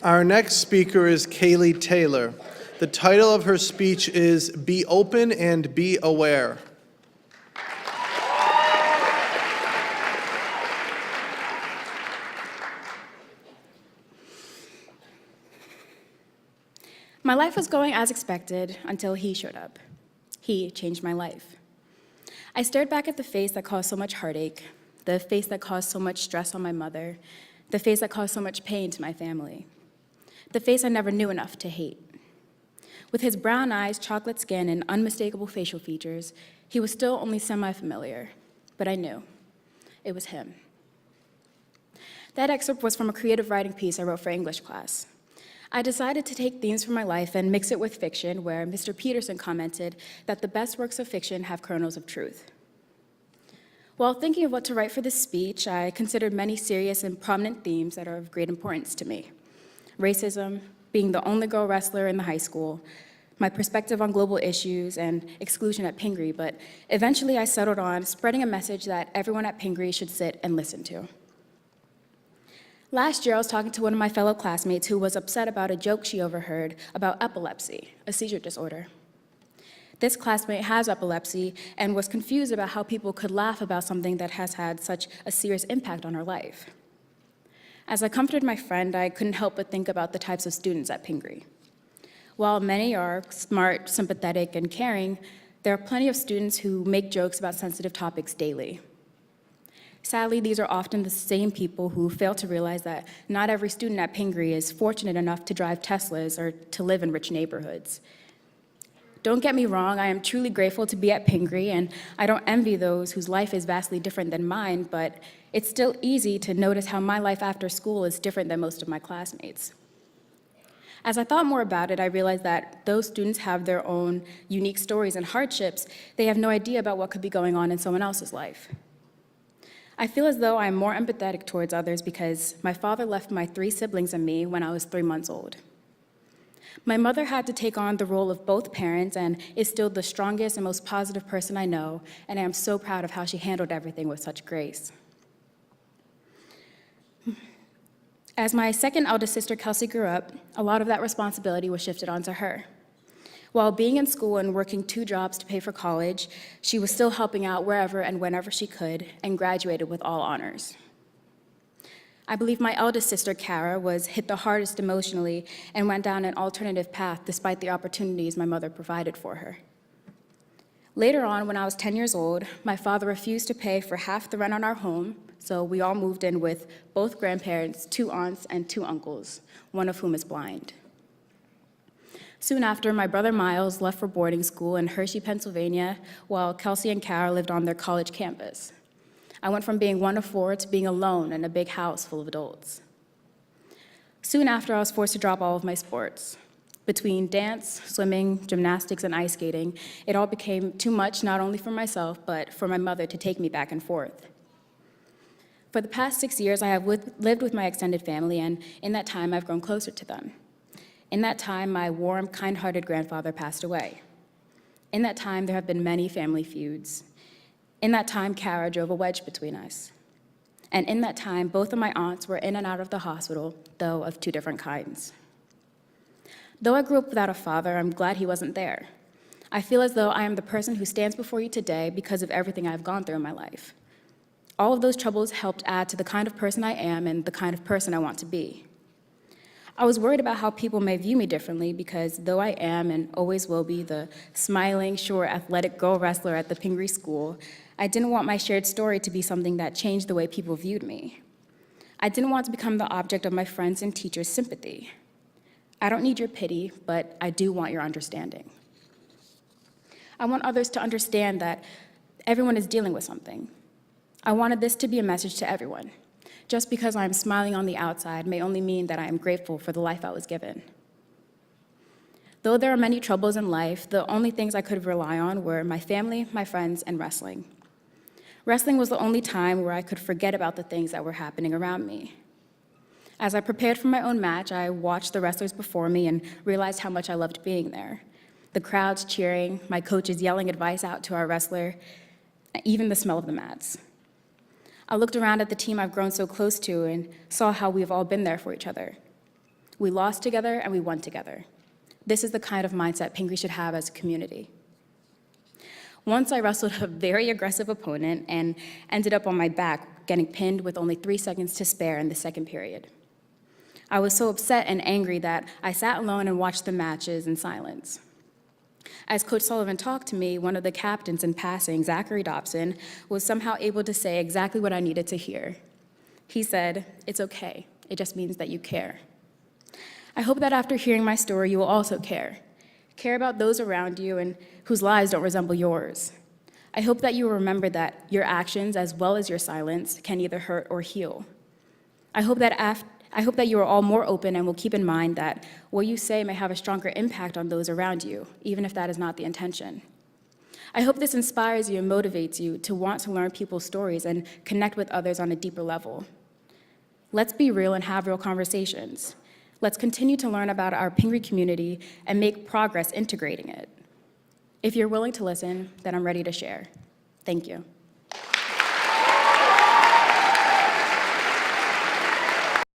Our next speaker is Kaley Taylor. The title of her speech is Be Open and Be Aware. My life was going as expected until he showed up. He changed my life. I stared back at the face that caused so much heartache, the face that caused so much stress on my mother, the face that caused so much pain to my family, the face I never knew enough to hate. With his brown eyes, chocolate skin, and unmistakable facial features, he was still only semi-familiar, but I knew. It was him. That excerpt was from a creative writing piece I wrote for English class. I decided to take themes from my life and mix it with fiction, where Mr. Peterson commented that the best works of fiction have kernels of truth. While thinking of what to write for this speech, I considered many serious and prominent themes that are of great importance to me. Racism, being the only girl wrestler in the high school, my perspective on global issues, and exclusion at Pingry, but eventually I settled on spreading a message that everyone at Pingry should sit and listen to. Last year, I was talking to one of my fellow classmates who was upset about a joke she overheard about epilepsy, a seizure disorder. This classmate has epilepsy and was confused about how people could laugh about something that has had such a serious impact on her life. As I comforted my friend, I couldn't help but think about the types of students at Pingry. While many are smart, sympathetic, and caring, there are plenty of students who make jokes about sensitive topics daily. Sadly, these are often the same people who fail to realize that not every student at Pingry is fortunate enough to drive Teslas or to live in rich neighborhoods. Don't get me wrong, I am truly grateful to be at Pingry, and I don't envy those whose life is vastly different than mine, but it's still easy to notice how my life after school is different than most of my classmates. As I thought more about it, I realized that those students have their own unique stories and hardships. They have no idea about what could be going on in someone else's life. I feel as though I'm more empathetic towards others because my father left my 3 siblings and me when I was 3 months old. My mother had to take on the role of both parents and is still the strongest and most positive person I know, and I am so proud of how she handled everything with such grace. As my second eldest sister, Kelsey, grew up, a lot of that responsibility was shifted onto her. While being in school and working 2 jobs to pay for college, she was still helping out wherever and whenever she could and graduated with all honors. I believe my eldest sister, Kara, was hit the hardest emotionally and went down an alternative path despite the opportunities my mother provided for her. Later on, when I was 10 years old, my father refused to pay for half the rent on our home, so we all moved in with both grandparents, 2 aunts, and 2 uncles, one of whom is blind. Soon after, my brother Miles left for boarding school in Hershey, Pennsylvania, while Kelsey and Kara lived on their college campus. I went from being one of 4 to being alone in a big house full of adults. Soon after, I was forced to drop all of my sports. Between dance, swimming, gymnastics, and ice skating, it all became too much not only for myself, but for my mother to take me back and forth. For the past 6 years, I have lived with my extended family, and in that time, I've grown closer to them. In that time, my warm, kind-hearted grandfather passed away. In that time, there have been many family feuds. In that time, Kara drove a wedge between us. And in that time, both of my aunts were in and out of the hospital, though of 2 different kinds. Though I grew up without a father, I'm glad he wasn't there. I feel as though I am the person who stands before you today because of everything I've gone through in my life. All of those troubles helped add to the kind of person I am and the kind of person I want to be. I was worried about how people may view me differently because though I am and always will be the smiling, sure, athletic girl wrestler at the Pingry school, I didn't want my shared story to be something that changed the way people viewed me. I didn't want to become the object of my friends' and teachers' sympathy. I don't need your pity, but I do want your understanding. I want others to understand that everyone is dealing with something. I wanted this to be a message to everyone. Just because I'm smiling on the outside may only mean that I am grateful for the life I was given. Though there are many troubles in life, the only things I could rely on were my family, my friends, and wrestling. Wrestling was the only time where I could forget about the things that were happening around me. As I prepared for my own match, I watched the wrestlers before me and realized how much I loved being there. The crowds cheering, my coaches yelling advice out to our wrestler, even the smell of the mats. I looked around at the team I've grown so close to and saw how we've all been there for each other. We lost together and we won together. This is the kind of mindset Pingry should have as a community. Once I wrestled a very aggressive opponent and ended up on my back, getting pinned with only 3 seconds to spare in the second period. I was so upset and angry that I sat alone and watched the matches in silence. As Coach Sullivan talked to me, one of the captains in passing, Zachary Dobson, was somehow able to say exactly what I needed to hear. He said, "It's okay. It just means that you care." I hope that after hearing my story, you will also care. Care about those around you and whose lives don't resemble yours. I hope that you will remember that your actions, as well as your silence, can either hurt or heal. I hope that you are all more open and will keep in mind that what you say may have a stronger impact on those around you, even if that is not the intention. I hope this inspires you and motivates you to want to learn people's stories and connect with others on a deeper level. Let's be real and have real conversations. Let's continue to learn about our Pingry community and make progress integrating it. If you're willing to listen, then I'm ready to share. Thank you.